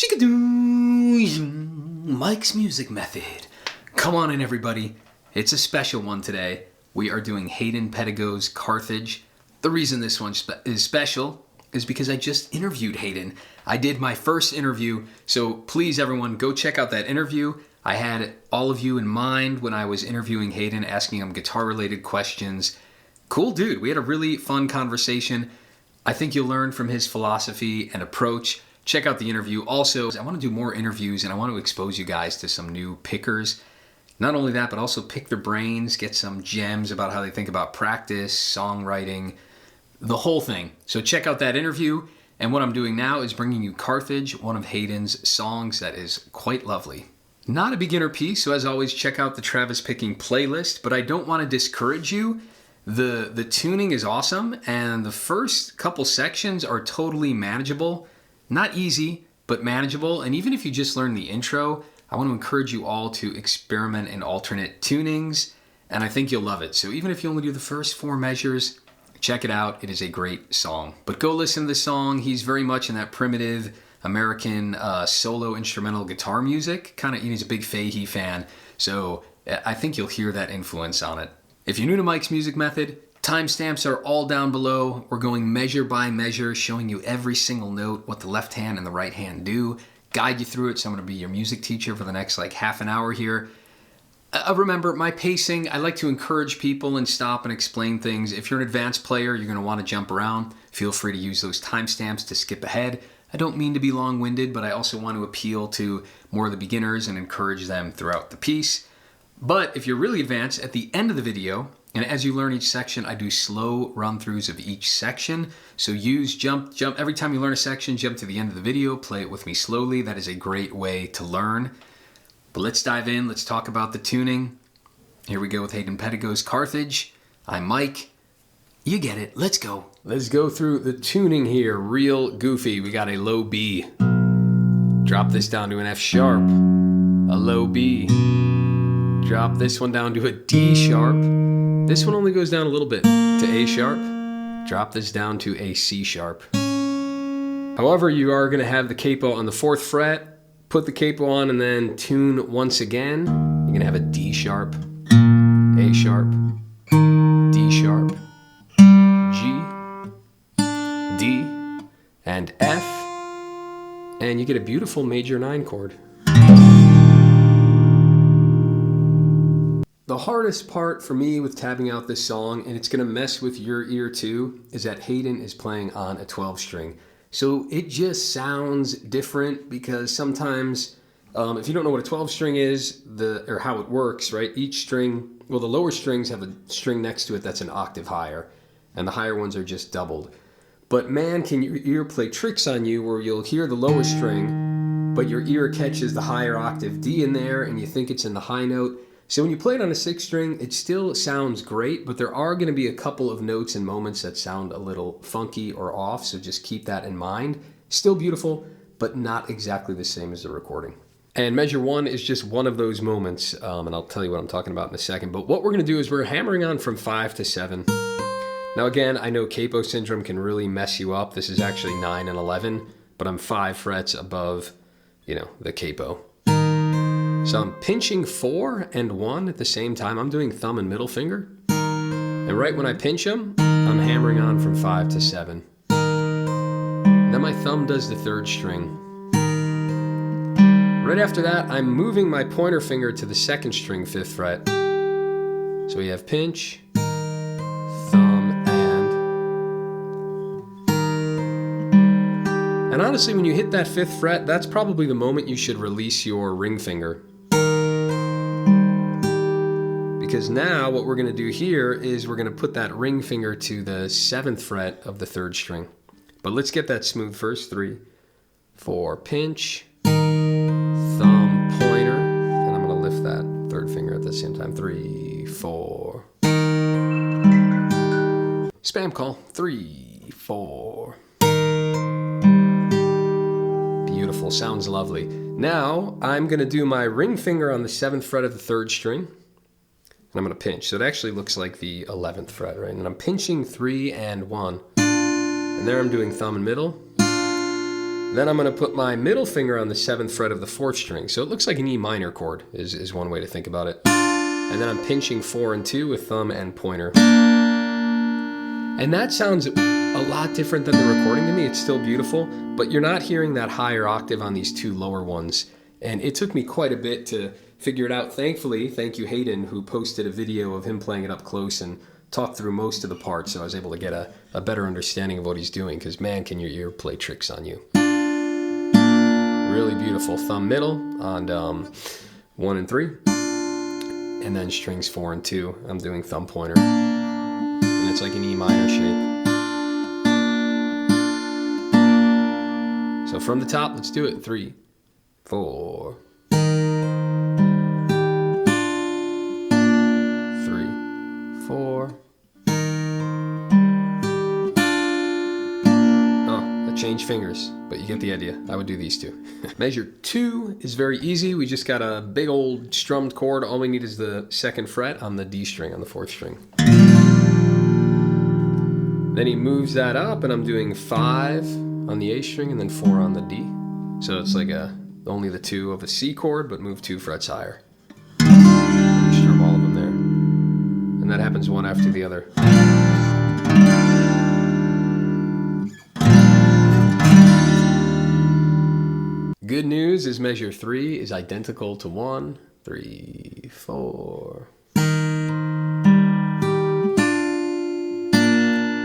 Shikadoo! Mike's Music Method. Come on in, everybody. It's a special one today. We are doing Hayden Pedigo's Carthage. The reason this one is special is because I just interviewed Hayden. I did my first interview, so please, everyone, go check out that interview. I had all of you in mind when I was interviewing Hayden, asking him guitar-related questions. Cool dude. We had a really fun conversation. I think you'll learn from his philosophy and approach. Check out the interview. Also, I want to do more interviews and I want to expose you guys to some new pickers. Not only that, but also pick their brains, get some gems about how they think about practice, songwriting, the whole thing. So check out that interview. And what I'm doing now is bringing you Carthage, one of Hayden's songs that is quite lovely. Not a beginner piece, so as always, check out the Travis Picking playlist, but I don't want to discourage you. The tuning is awesome, and the first couple sections are totally manageable. Not easy, but manageable. And even if you just learn the intro, I want to encourage you all to experiment in alternate tunings, and I think you'll love it. So even if you only do the first 4 measures, check it out. It is a great song. But go listen to the song. He's very much in that primitive American solo instrumental guitar music. He's a big Fahey fan, so I think you'll hear that influence on it. If you're new to Mike's Music Method, timestamps are all down below. We're going measure by measure, showing you every single note, what the left hand and the right hand do, guide you through it. So I'm going to be your music teacher for the next half an hour here. Remember, my pacing, I like to encourage people and stop and explain things. If you're an advanced player, you're going to want to jump around. Feel free to use those timestamps to skip ahead. I don't mean to be long-winded, but I also want to appeal to more of the beginners and encourage them throughout the piece. But if you're really advanced, at the end of the video, and as you learn each section, I do slow run-throughs of each section. So jump. Every time you learn a section, jump to the end of the video, play it with me slowly. That is a great way to learn. But let's dive in. Let's talk about the tuning. Here we go with Hayden Pedigo's Carthage. I'm Mike. You get it. Let's go. Let's go through the tuning here. Real goofy. We got a low B. Drop this down to an F sharp. A low B. Drop this one down to a D sharp. This one only goes down a little bit to A sharp. Drop this down to a C sharp. However, you are going to have the capo on the 4th fret. Put the capo on and then tune once again. You're going to have a D sharp, A sharp, D sharp, G, D, and F. And you get a beautiful major 9 chord. The hardest part for me with tabbing out this song, and it's going to mess with your ear too, is that Hayden is playing on a 12 string. So it just sounds different because sometimes, if you don't know what a 12 string is, or how it works, right? Each string, well, the lower strings have a string next to it that's an octave higher, and the higher ones are just doubled. But man, can your ear play tricks on you where you'll hear the lower string, but your ear catches the higher octave D in there, and you think it's in the high note. So when you play it on a 6 string, it still sounds great, but there are going to be a couple of notes and moments that sound a little funky or off, so just keep that in mind. Still beautiful, but not exactly the same as the recording. And measure 1 is just one of those moments, and I'll tell you what I'm talking about in a second. But what we're going to do is we're hammering on from 5 to 7. Now again, I know capo syndrome can really mess you up. This is actually 9 and 11, but I'm 5 frets above, the capo. So I'm pinching 4 and 1 at the same time. I'm doing thumb and middle finger. And right when I pinch them, I'm hammering on from 5 to 7. Then my thumb does the 3rd string. Right after that, I'm moving my pointer finger to the 2nd string, 5th fret. So we have pinch, thumb, and honestly, when you hit that 5th fret, that's probably the moment you should release your ring finger. Because now what we're going to do here is we're going to put that ring finger to the 7th fret of the 3rd string. But let's get that smooth first. 3, 4, pinch, thumb, pointer, and I'm going to lift that 3rd finger at the same time. 3, 4. Spam call. 3, 4. Beautiful. Sounds lovely. Now I'm going to do my ring finger on the 7th fret of the 3rd string. And I'm going to pinch. So it actually looks like the 11th fret, right? And I'm pinching 3 and 1. And there I'm doing thumb and middle. Then I'm going to put my middle finger on the 7th fret of the 4th string. So it looks like an E minor chord is one way to think about it. And then I'm pinching 4 and 2 with thumb and pointer. And that sounds a lot different than the recording to me. It's still beautiful, but you're not hearing that higher octave on these two lower ones. And it took me quite a bit to figure it out. Thankfully, thank you Hayden, who posted a video of him playing it up close and talked through most of the parts, so I was able to get a better understanding of what he's doing, because man, can your ear play tricks on you. Really beautiful. Thumb middle on 1 and 3, and then strings 4 and 2. I'm doing thumb pointer, and it's like an E minor shape. So from the top, let's do it. 3, 4. 3, 4. Change fingers, but you get the idea. I would do these two. Measure 2 is very easy. We just got a big old strummed chord. All we need is the 2nd fret on the D string, on the 4th string. Then he moves that up, and I'm doing 5 on the A string and then 4 on the D. So it's like only the 2 of a C chord, but move 2 frets higher. And you strum all of them there. And that happens one after the other. Good news is measure 3 is identical to 1, 3, 4.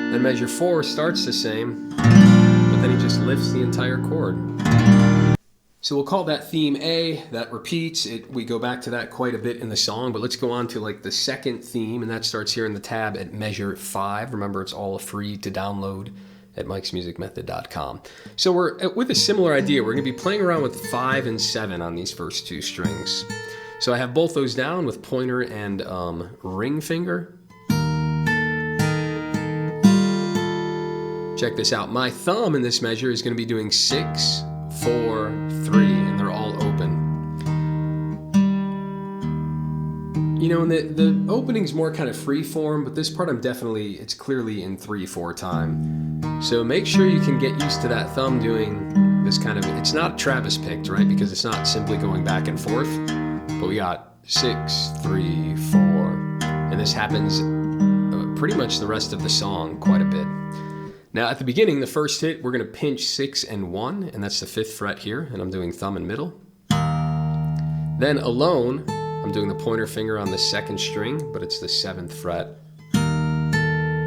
Then measure 4 starts the same, but then he just lifts the entire chord. So we'll call that theme A. That repeats. We go back to that quite a bit in the song, but let's go on to like the 2nd theme, and that starts here in the tab at measure 5. Remember, it's all free to download at mikesmusicmethod.com. So we're with a similar idea. We're going to be playing around with 5 and 7 on these first 2 strings. So I have both those down with pointer and ring finger. Check this out. My thumb in this measure is going to be doing 6, 4, 3, and they're all open. You know, and the opening's more kind of free form, but this part it's clearly in 3/4 time. So make sure you can get used to that thumb doing this kind of, it's not Travis picked, right? Because it's not simply going back and forth, but we got 6, 3, 4, and this happens pretty much the rest of the song quite a bit. Now at the beginning, the first hit, we're gonna pinch 6 and 1, and that's the 5th fret here, and I'm doing thumb and middle. Then alone, I'm doing the pointer finger on the 2nd string, but it's the 7th fret.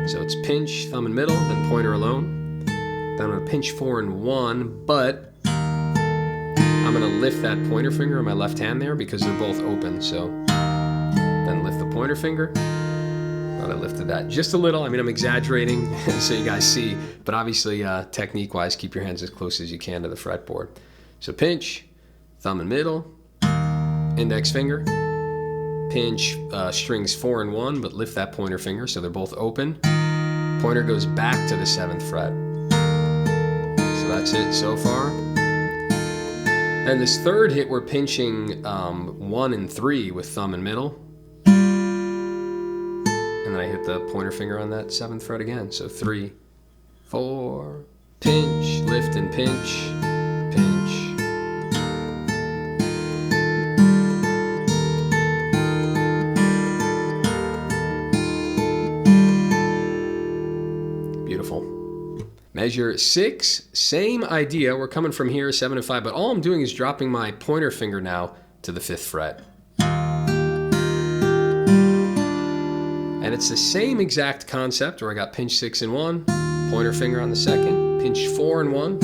So it's pinch, thumb and middle, then pointer alone. Then I'm gonna pinch 4 and 1, but I'm gonna lift that pointer finger on my left hand there because they're both open. So then lift the pointer finger. Thought I lifted that just a little. I mean, I'm exaggerating so you guys see, but obviously technique-wise, keep your hands as close as you can to the fretboard. So pinch, thumb and middle, index finger, pinch strings 4 and 1, but lift that pointer finger so they're both open. Pointer goes back to the 7th fret. So that's it so far. Then this 3rd hit, we're pinching 1 and 3 with thumb and middle. And then I hit the pointer finger on that 7th fret again. So 3, 4, pinch, lift and pinch, pinch. Measure 6, same idea. We're coming from here, 7 and 5, but all I'm doing is dropping my pointer finger now to the 5th fret. And it's the same exact concept where I got pinch 6 and 1, pointer finger on the 2nd, pinch 4 and 1,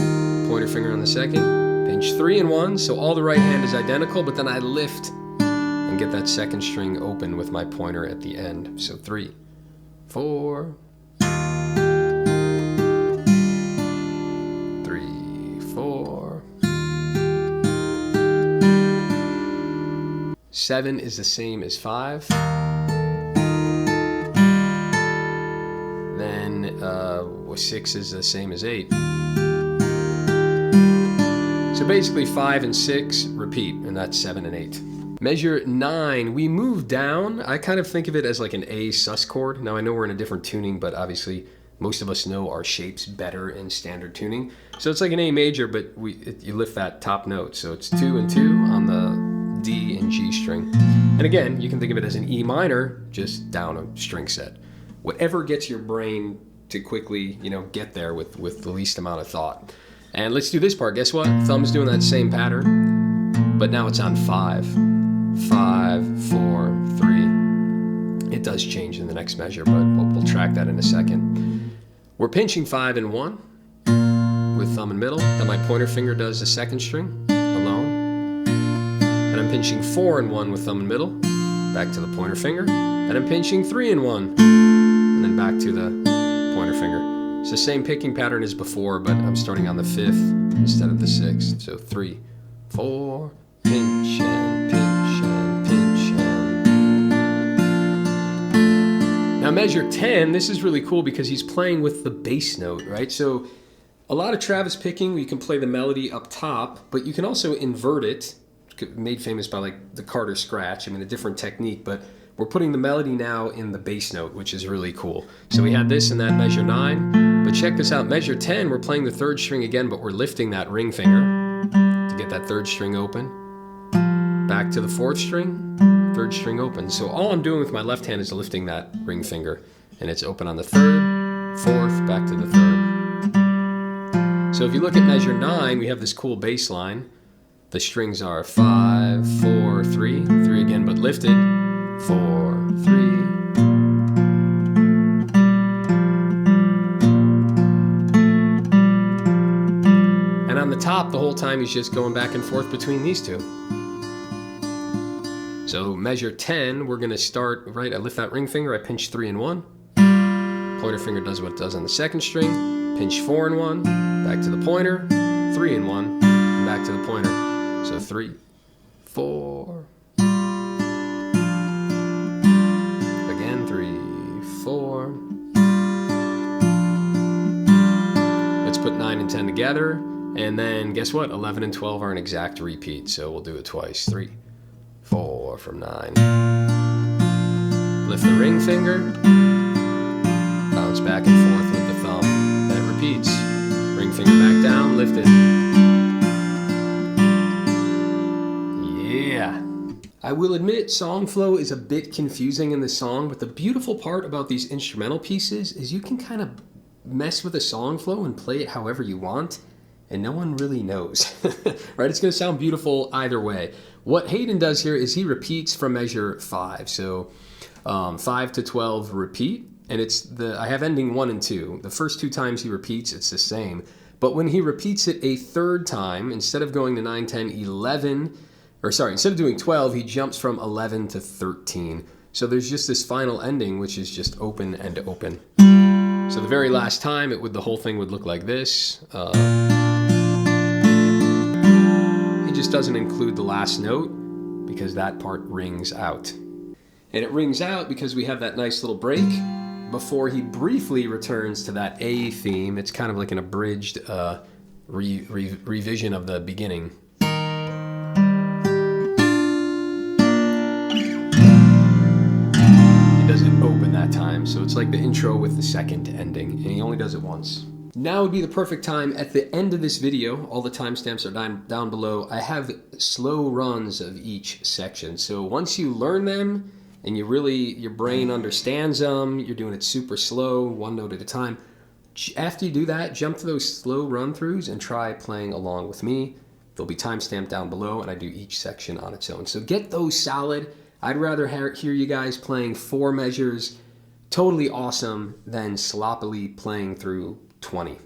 pointer finger on the 2nd, pinch 3 and 1, so all the right hand is identical, but then I lift and get that 2nd string open with my pointer at the end. So 3, 4, 7 is the same as 5. Then 6 is the same as 8. So basically 5 and 6 repeat, and that's 7 and 8. Measure 9, we move down. I kind of think of it as like an A sus chord. Now I know we're in a different tuning, but obviously Most of us know our shapes better in standard tuning. So it's like an A major, but you lift that top note. So it's 2 and 2 on the D and G string. And again, you can think of it as an E minor, just down a string set. Whatever gets your brain to quickly, get there with the least amount of thought. And let's do this part. Guess what? Thumb's doing that same pattern, but now it's on 5. 5, 4, 3. It does change in the next measure, but we'll track that in a second. We're pinching 5 and 1 with thumb and middle. Then my pointer finger does the second string alone. And I'm pinching 4 and 1 with thumb and middle, back to the pointer finger. And I'm pinching 3 and 1, and then back to the pointer finger. It's the same picking pattern as before, but I'm starting on the 5th instead of the 6th. So 3, 4, pinch and pinch and pinch and. Now measure 10, this is really cool because he's playing with the bass note, right? So a lot of Travis picking, you can play the melody up top, but you can also invert it, made famous by like the Carter scratch. I mean, a different technique, but we're putting the melody now in the bass note, which is really cool. So we had this in that measure 9, but check this out. Measure 10, we're playing the 3rd string again, but we're lifting that ring finger to get that 3rd string open. Back to the 4th string, 3rd string open. So all I'm doing with my left hand is lifting that ring finger, and it's open on the 3rd, 4th, back to the 3rd. So if you look at measure 9, we have this cool bass line. The strings are 5, 4, 3, 3 again, but lifted. 4, 3. And on the top, the whole time he's just going back and forth between these two. So measure 10, we're gonna start, right, I lift that ring finger, I pinch 3 and 1. Pointer finger does what it does on the 2nd string, pinch 4 and 1, back to the pointer, 3 and 1, and back to the pointer. So 3, 4. 4. Let's put 9 and 10 together, and then guess what? 11 and 12 are an exact repeat, so we'll do it twice. 3, 4 from 9. Lift the ring finger, bounce back and forth with the thumb, then it repeats. Ring finger back down, lift it. Yeah. I will admit song flow is a bit confusing in the song, but the beautiful part about these instrumental pieces is you can kind of mess with a song flow and play it however you want, and no one really knows, right? It's going to sound beautiful either way. What Hayden does here is he repeats from measure 5. So 5 to 12 repeat, and I have ending 1 and 2. The first 2 times he repeats, it's the same. But when he repeats it a 3rd time, instead of going to 9, 10, 11, instead of doing 12, he jumps from 11 to 13. So there's just this final ending, which is just open and open. So the very last time, the whole thing would look like this. He just doesn't include the last note because that part rings out. And it rings out because we have that nice little break before he briefly returns to that A theme. It's kind of like an abridged revision of the beginning. Open that time, so it's like the intro with the 2nd ending, and he only does it once. Now would be the perfect time. At the end of this video, all the timestamps are down below. I have slow runs of each section, so once you learn them and your brain understands them, you're doing it super slow, 1 note at a time. After you do that, jump to those slow run-throughs and try playing along with me. They'll be timestamped down below, and I do each section on its own. So get those solid. I'd rather hear you guys playing 4 measures, totally awesome, than sloppily playing through 20.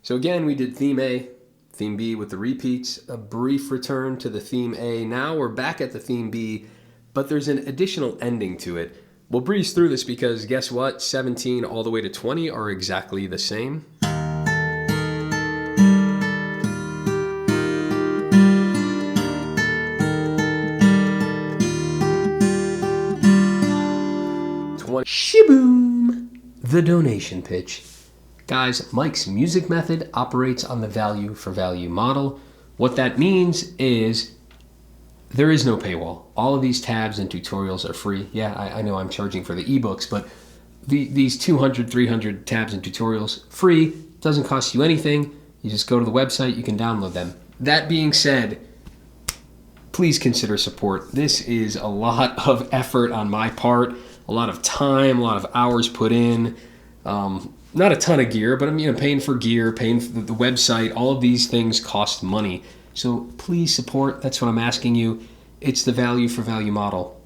So again, we did theme A, theme B with the repeats, a brief return to the theme A. Now we're back at the theme B, but there's an additional ending to it. We'll breeze through this because guess what? 17 all the way to 20 are exactly the same. Shaboom! The donation pitch. Guys, Mike's music method operates on the value for value model. What that means is there is no paywall. All of these tabs and tutorials are free. Yeah, I know I'm charging for the ebooks, but these 200, 300 tabs and tutorials free. Doesn't cost you anything. You just go to the website, you can download them. That being said, please consider support. This is a lot of effort on my part, a lot of time, a lot of hours put in. Not a ton of gear, but I'm paying for gear, paying for the website. All of these things cost money. So please support. That's what I'm asking you. It's the value for value model.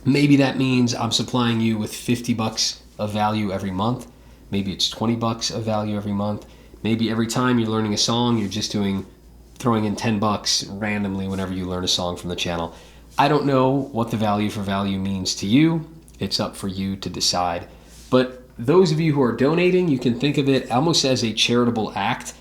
Maybe that means I'm supplying you with $50 of value every month. Maybe it's $20 of value every month. Maybe every time you're learning a song, you're just throwing in $10 randomly whenever you learn a song from the channel. I don't know what the value for value means to you. It's up for you to decide. But those of you who are donating, you can think of it almost as a charitable act,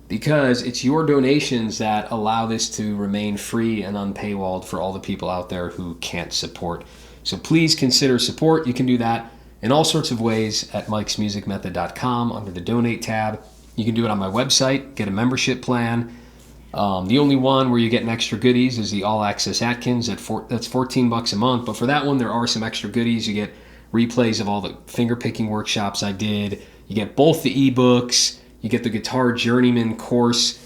because it's your donations that allow this to remain free and unpaywalled for all the people out there who can't support. So please consider support. You can do that in all sorts of ways at mikesmusicmethod.com under the donate tab. You can do it on my website, get a membership plan. The only one where you get extra goodies is the All Access Atkins. That's $14 a month. But for that one, there are some extra goodies. You get replays of all the fingerpicking workshops I did. You get both the ebooks. You get the Guitar Journeyman course.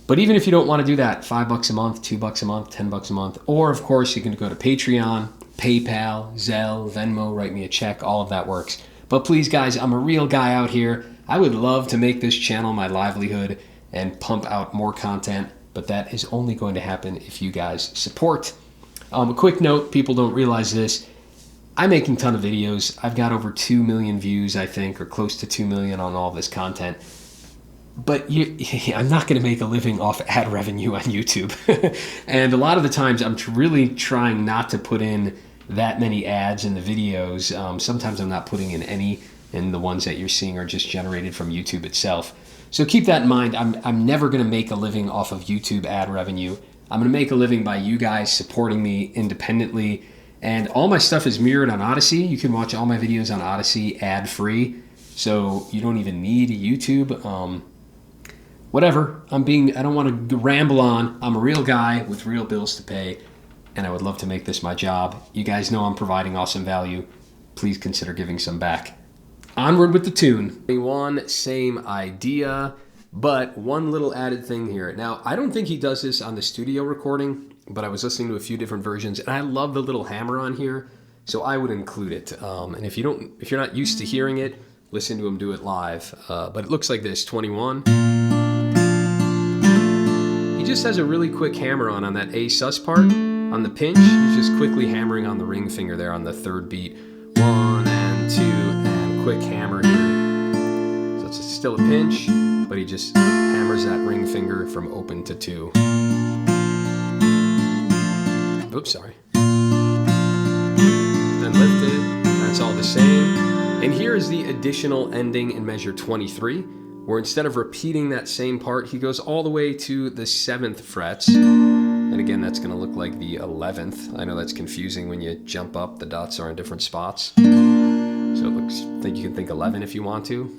But even if you don't want to do that, $5 a month, $2 a month, $10 a month, or of course you can go to Patreon, PayPal, Zelle, Venmo, write me a check. All of that works. But please, guys, I'm a real guy out here. I would love to make this channel my livelihood and pump out more content, but that is only going to happen if you guys support. A quick note, people don't realize this. I'm making a ton of videos. I've got over 2 million views, I think, or close to 2 million on all this content. But I'm not going to make a living off ad revenue on YouTube. And a lot of the times I'm really trying not to put in that many ads in the videos. Sometimes I'm not putting in any, and the ones that you're seeing are just generated from YouTube itself. So keep that in mind. I'm never going to make a living off of YouTube ad revenue. I'm going to make a living by you guys supporting me independently. And all my stuff is mirrored on Odyssey. You can watch all my videos on Odyssey ad-free. So you don't even need YouTube. Whatever. I don't want to ramble on. I'm a real guy with real bills to pay, and I would love to make this my job. You guys know I'm providing awesome value. Please consider giving some back. Onward with the tune. One, same idea, but one little added thing here. Now, I don't think he does this on the studio recording, but I was listening to a few different versions, and I love the little hammer on here, so I would include it. And if you're not used to hearing it, listen to him do it live. But it looks like this, 21. He just has a really quick hammer on that A sus part. On the pinch, he's just quickly hammering on the ring finger there on the third beat. 1 and 2 and quick hammer here. So it's still a pinch, but he just hammers that ring finger from open to 2. Oops, sorry. Then lift it. That's all the same. And here is the additional ending in measure 23, where instead of repeating that same part, he goes all the way to the 7th frets. And again, that's going to look like the 11th. I know that's confusing when you jump up. The dots are in different spots. So it looks, I think you can think 11 if you want to.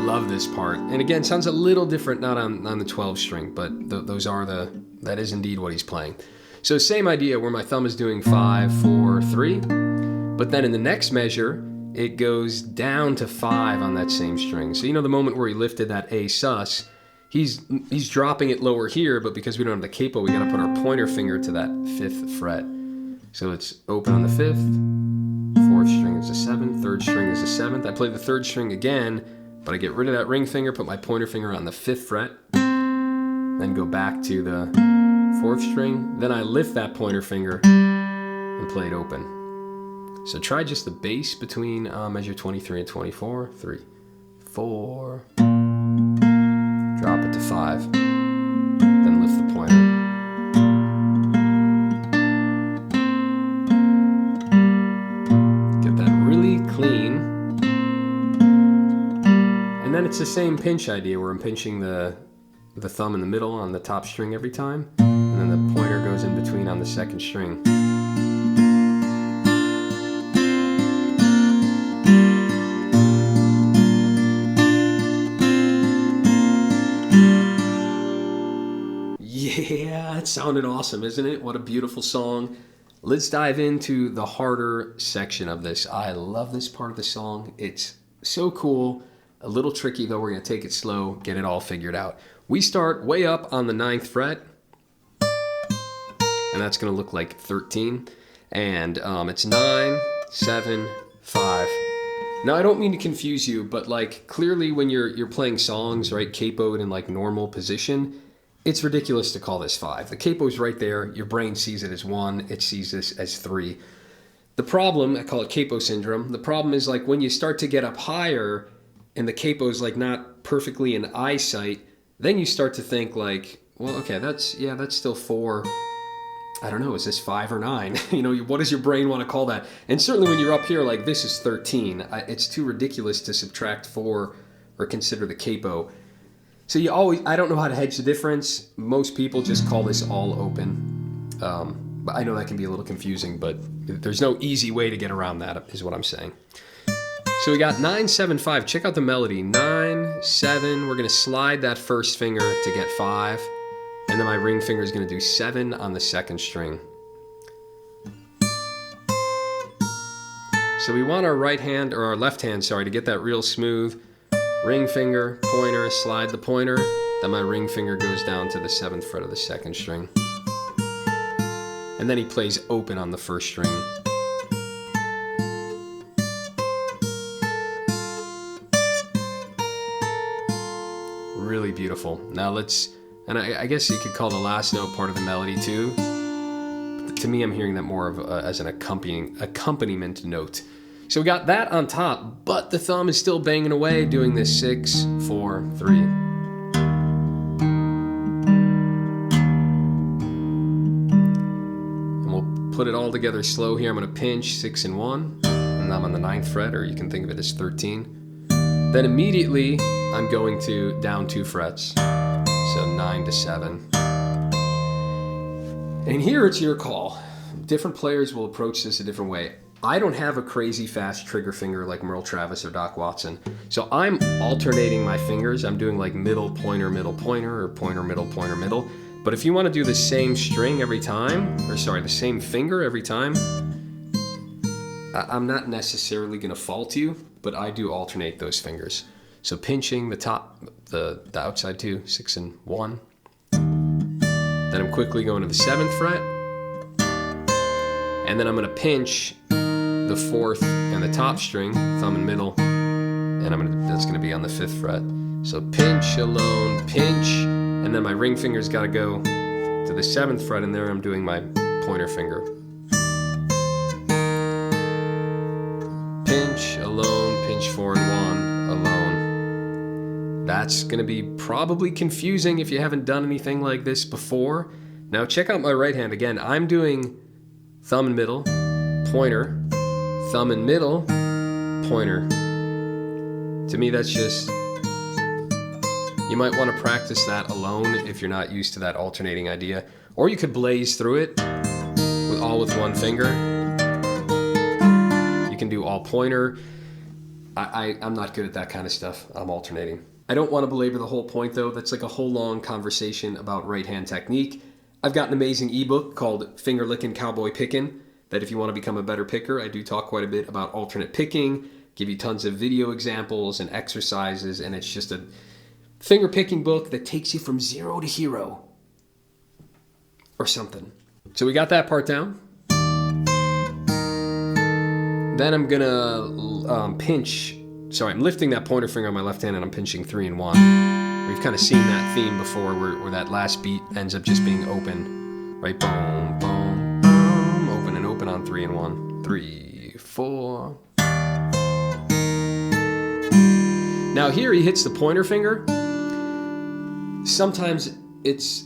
Love this part. And again, sounds a little different, not on the 12 string, but that is indeed what he's playing. So same idea where my thumb is doing 5, 4, 3. But then in the next measure, it goes down to 5 on that same string. So the moment where he lifted that A sus, he's dropping it lower here, but because we don't have the capo, we gotta put our pointer finger to that 5th fret. So it's open on the 5th, 4th string is the 7th, 3rd string is the 7th. I play the 3rd string again, but I get rid of that ring finger, put my pointer finger on the 5th fret, then go back to the 4th string, then I lift that pointer finger and play it open. So try just the bass between measure 23 and 24. 3, 4. Drop it to 5. Then lift the pointer. Get that really clean. And then it's the same pinch idea where I'm pinching the thumb in the middle on the top string every time. And then the pointer goes in between on the 2nd string. Yeah, it sounded awesome, isn't it? What a beautiful song. let's dive into the harder section of this. I love this part of the song. It's so cool. A little tricky though. We're going to take it slow, get it all figured out. We start way up on the 9th fret, and that's going to look like 13. And it's 9, 7, 5. Now I don't mean to confuse you, but like clearly when you're playing songs, right, capoed in like normal position, it's ridiculous to call this 5. The capo's right there. Your brain sees it as 1. It sees this as 3. The problem, I call it capo syndrome. The problem is like when you start to get up higher and the capo's like not perfectly in eyesight, then you start to think like, well, okay, that's still 4. I don't know, is this 5 or 9? You know, what does your brain want to call that? And certainly when you're up here like this is 13, it's too ridiculous to subtract 4 or consider the capo. So I don't know how to hedge the difference. Most people just call this all open. But I know that can be a little confusing, but there's no easy way to get around that, is what I'm saying. So we got 9, 7, 5. Check out the melody. 9, 7. We're going to slide that first finger to get 5. And then my ring finger is going to do 7 on the 2nd string. So we want our right hand, or our left hand, sorry, to get that real smooth. Ring finger, pointer, slide the pointer. Then my ring finger goes down to the 7th fret of the 2nd string. And then he plays open on the 1st string. Really beautiful. Now and I guess you could call the last note part of the melody too. But to me, I'm hearing that more of as an accompaniment note. So we got that on top, but the thumb is still banging away doing this 6, 4, 3. And we'll put it all together slow here. I'm going to pinch 6 and 1, and I'm on the 9th fret, or you can think of it as 13. Then immediately I'm going to down 2 frets, so 9 to 7. And here it's your call. Different players will approach this a different way. I don't have a crazy fast trigger finger like Merle Travis or Doc Watson. So I'm alternating my fingers. I'm doing like middle, pointer, or pointer, middle. But if you want to do the same string every time, or sorry, the same finger every time, I'm not necessarily going to fault you, but I do alternate those fingers. So pinching the top, the outside 2, 6 and 1. Then I'm quickly going to the 7th fret. And then I'm going to pinch the 4th and the top string, thumb and middle, and that's going to be on the 5th fret. So pinch, alone, pinch, and then my ring finger's got to go to the 7th fret, and there I'm doing my pointer finger. Pinch, alone, pinch 4 and 1, alone. That's going to be probably confusing if you haven't done anything like this before. Now check out my right hand again. I'm doing thumb and middle, pointer, thumb and middle, pointer. To me, that's just, you might want to practice that alone if you're not used to that alternating idea. Or you could blaze through it with one finger. You can do all pointer. I'm not good at that kind of stuff. I'm alternating. I don't want to belabor the whole point though. That's like a whole long conversation about right hand technique. I've got an amazing ebook called Finger Lickin' Cowboy Pickin', that if you want to become a better picker, I do talk quite a bit about alternate picking, give you tons of video examples and exercises, and it's just a finger picking book that takes you from 0 to hero. Or something. So we got that part down. Then I'm gonna I'm lifting that pointer finger on my left hand and I'm pinching 3 and 1. We've kind of seen that theme before where that last beat ends up just being open. Right? Boom, boom, boom. Open and open on 3 and 1. 3, 4. Now here he hits the pointer finger. Sometimes it's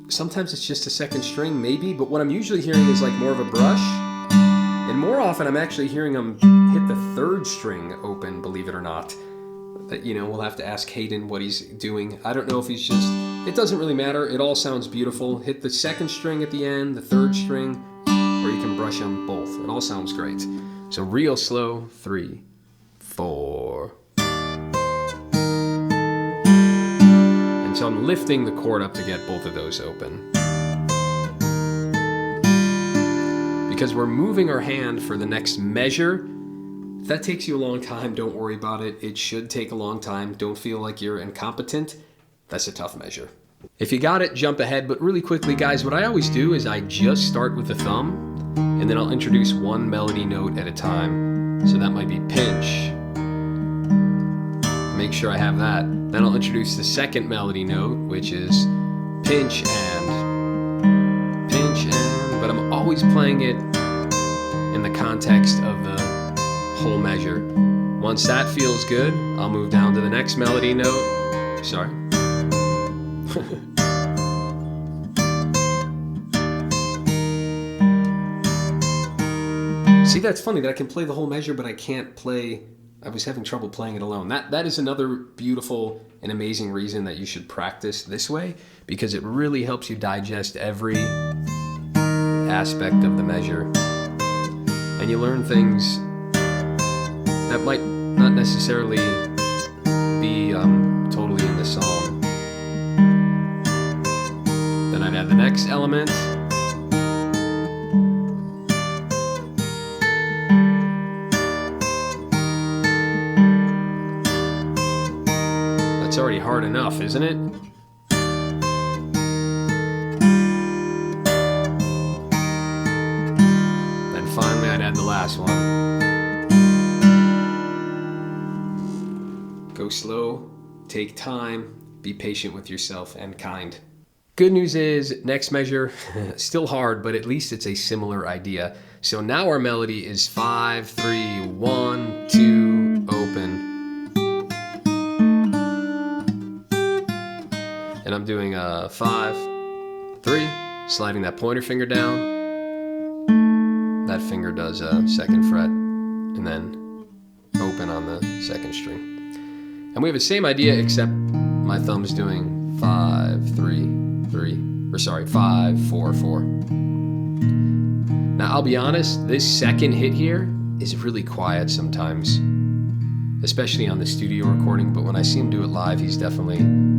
just a second string, maybe, but what I'm usually hearing is like more of a brush. And more often I'm actually hearing him hit the 3rd string open, believe it or not. We'll have to ask Hayden what he's doing. I don't know if he's it doesn't really matter. It all sounds beautiful. Hit the 2nd string at the end, the 3rd string, or you can brush them both. It all sounds great. So real slow, 3, 4. And so I'm lifting the chord up to get both of those open. Because because we're moving our hand for the next measure. If that takes you a long time, don't worry about it. It should take a long time. Don't feel like you're incompetent. That's a tough measure. If you got it, jump ahead. But really quickly, guys, what I always do is I just start with the thumb, and then I'll introduce one melody note at a time. So that might be pinch. Make sure I have that. Then I'll introduce the second melody note, which is pinch and, but I'm always playing it in the context of the whole measure. Once that feels good, I'll move down to the next melody note. Sorry. See, that's funny that I can play the whole measure, but I can't play. I was having trouble playing it alone. That is another beautiful and amazing reason that you should practice this way, because it really helps you digest every aspect of the measure. And you learn things that might not necessarily be totally in the song. Then I'd add the next element. It's already hard enough, isn't it? Then finally I'd add the last one. Go slow, take time, be patient with yourself and kind. Good news is, next measure, still hard, but at least it's a similar idea. So now our melody is 5, 3, 1, 2, open. And I'm doing 5, 3, sliding that pointer finger down. That finger does a second fret, and then open on the second string. And we have the same idea, except my thumb's doing 5, 3, 5, 4, 4. Now I'll be honest, this second hit here is really quiet sometimes, especially on the studio recording, but when I see him do it live, he's definitely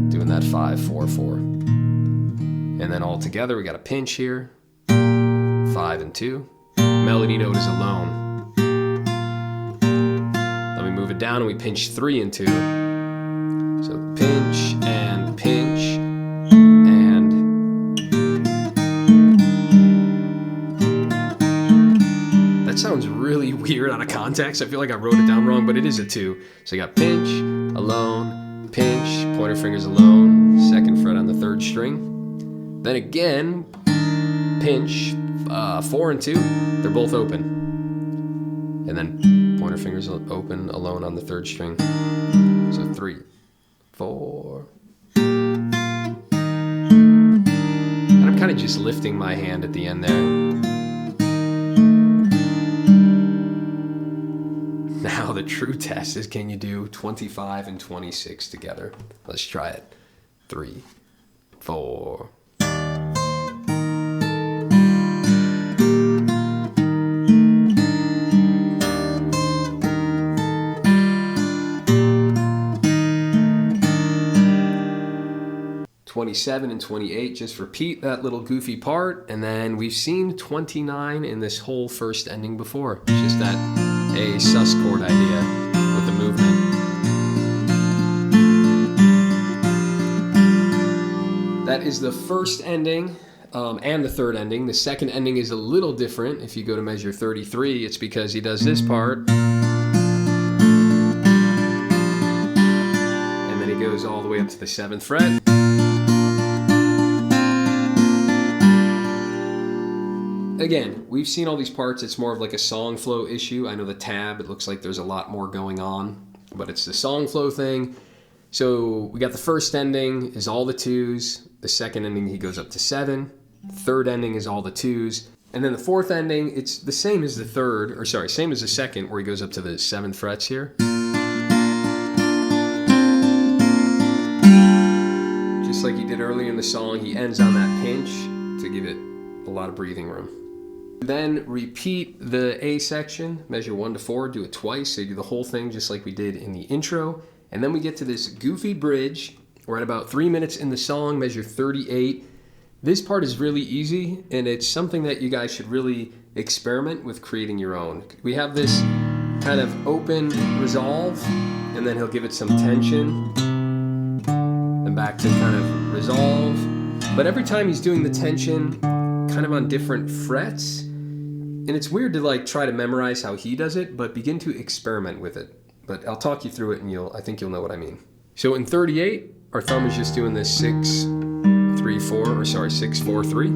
doing that 5, 4, 4. And then all together, we got a pinch here, 5 and 2. Melody note is alone. Then we move it down and we pinch 3 and 2. So pinch and pinch and. That sounds really weird out of context. I feel like I wrote it down wrong, but it is a 2. So you got pinch, alone, pinch, pointer fingers alone, second fret on the third string. Then again, pinch, 4 and 2, they're both open. And then pointer fingers open, alone on the third string. So 3, 4. And I'm kind of just lifting my hand at the end there. Now the true test is, can you do 25 and 26 together? Let's try it. 3, 4. '27 and 28, just repeat that little goofy part, and then we've seen 29 in this whole first ending before. It's just that a sus chord idea with the movement. That is the first ending and the third ending. The second ending is a little different. If you go to measure 33, it's because he does this part, and then he goes all the way up to the 7th fret. Again, we've seen all these parts. It's more of like a song flow issue. I know the tab, it looks like there's a lot more going on, but it's the song flow thing. So we got the first ending is all the 2s. The second ending, he goes up to 7. Third ending is all the 2s. And then the fourth ending, it's the same as the third, or sorry, same as the second, where he goes up to the 7th frets here. Just like he did earlier in the song, he ends on that pinch to give it a lot of breathing room. Then repeat the A section, measure 1 to 4, do it twice, so you do the whole thing just like we did in the intro. And then we get to this goofy bridge. We're at about 3 minutes in the song, measure 38. This part is really easy, and it's something that you guys should really experiment with creating your own. We have this kind of open resolve, and then he'll give it some tension, and back to kind of resolve. But every time he's doing the tension kind of on different frets, and it's weird to like try to memorize how he does it, but begin to experiment with it. But I'll talk you through it, and I think you'll know what I mean. So in 38, our thumb is just doing this 6-4-3,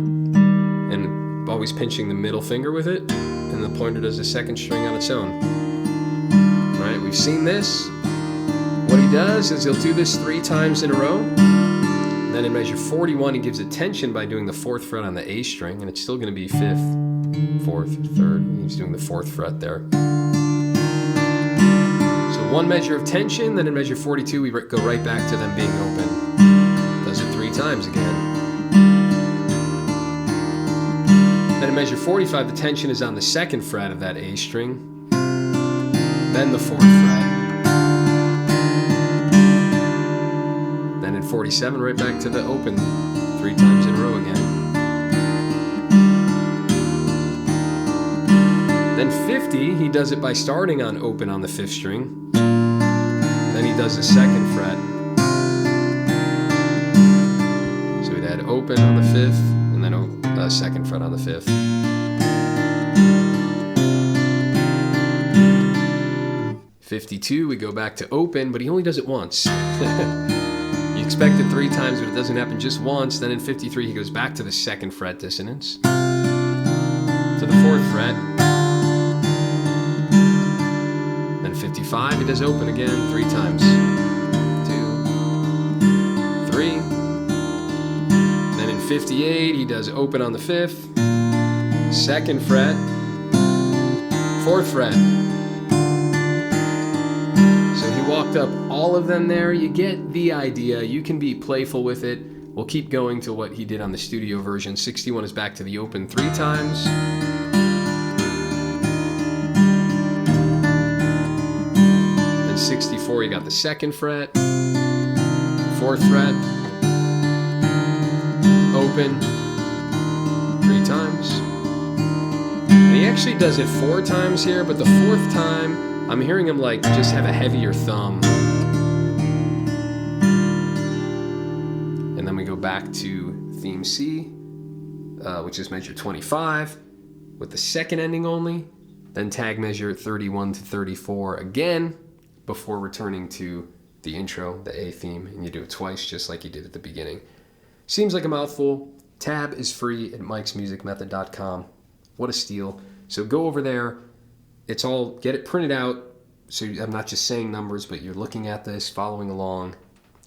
and always pinching the middle finger with it, and the pointer does the second string on its own. All right, we've seen this. What he does is he'll do this 3 times in a row. Then in measure 41, he gives a tension by doing the 4th fret on the A string, and it's still going to be 5th, 4th, 3rd. He's doing the 4th fret there. So 1 measure of tension, then in measure 42, we go right back to them being open. Does it 3 times again. Then in measure 45, the tension is on the 2nd fret of that A string, then the 4th fret. Then in 47, right back to the open 3 times in a row again. Then 50, he does it by starting on open on the 5th string. Then he does the 2nd fret. So he'd add open on the 5th, and then 2nd fret on the 5th. We go back to open, but he only does it once. You expect it 3 times, but it doesn't happen just once. Then in 53, he goes back to the 2nd fret dissonance, to the 4th fret. Then 55, he does open again 3 times. 2, 3. Then in 58, he does open on the 5th, 2nd fret, 4th fret. Walked up all of them there. You get the idea. You can be playful with it. We'll keep going to what he did on the studio version. 61 is back to the open 3 times. Then 64, you got the 2nd fret, 4th fret, open 3 times. And he actually does it 4 times here, but the 4th time, I'm hearing him like just have a heavier thumb. And then we go back to theme C, which is measure 25, with the 2nd ending only. Then tag measure 31 to 34 again, before returning to the intro, the A theme, and you do it twice just like you did at the beginning. Seems like a mouthful. Tab is free at mikesmusicmethod.com. What a steal. So go over there. It's all, get it printed out, so I'm not just saying numbers, but you're looking at this, following along,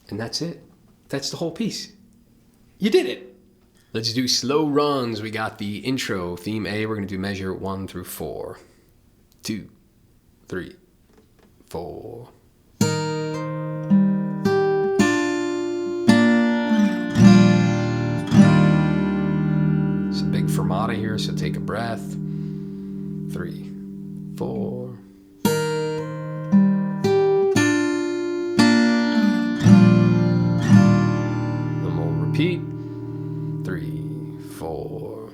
and that's it. That's the whole piece. You did it. Let's do slow runs. We got the intro, theme A. We're going to do measure 1 through 4. 2, 3, 4. It's a big fermata here, so take a breath. 3, 4. Then we'll repeat. 3, 4.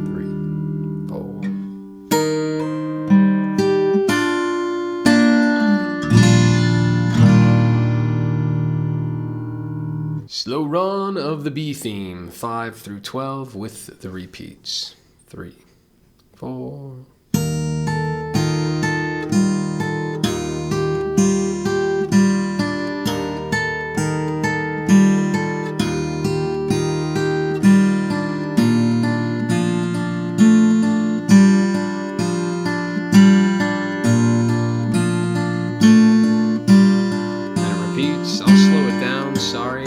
3, 4. Slow run of the B theme, 5 through 12 with the repeats. 3, 4. And it repeats. I'll slow it down, sorry.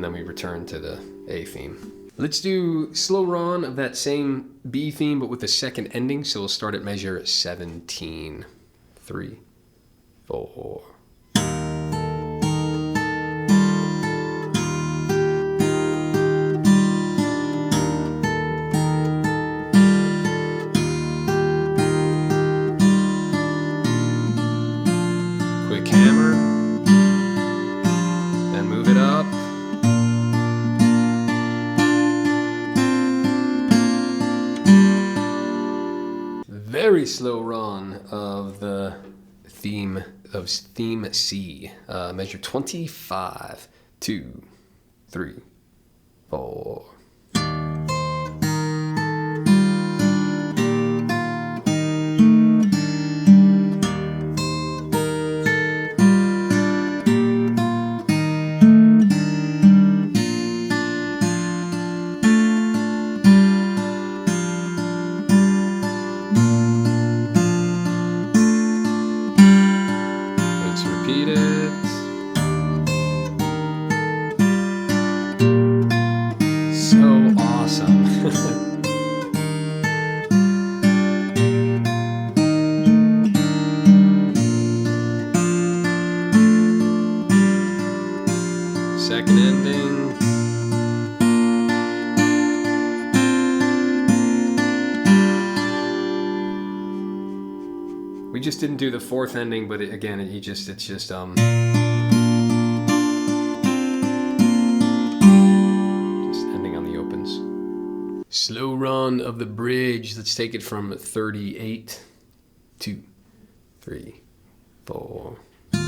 then we return to the A theme. Let's do slow run of that same B theme, but with the second ending. So we'll start at measure 17. 3, 4. Quick hammer, then move it up. Very slow run of the theme C, measure 25, 2, 3, 4. Repeat it. So awesome. Second ending. We just didn't do the fourth ending, but it's just ending on the opens. Slow run of the bridge. Let's take it from 38, 2, 3, 4. 2,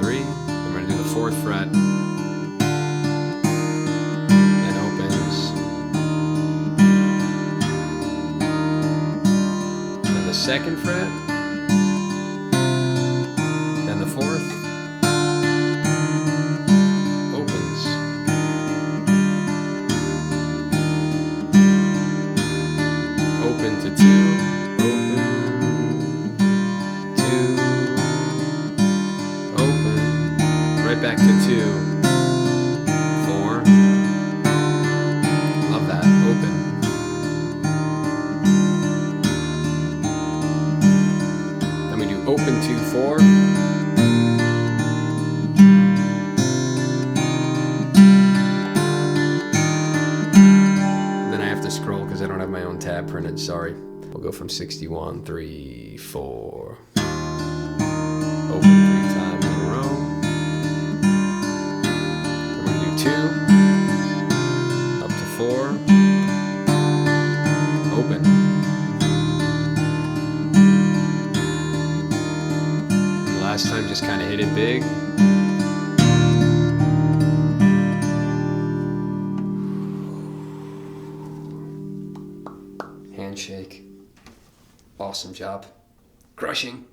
3. I'm going to do the 4th fret. Second fret, then the 4th, opens, open to 2, open, 2, open, right back to 2, 4, love that, open. Open 2, 4. Then I have to scroll because I don't have my own tab printed, sorry. We'll go from 61, 3, 4. Open 3 times in a row. Then we're going to do 2. Up to 4. Open. Last time just kind of hit it big. Handshake. Awesome job. Crushing.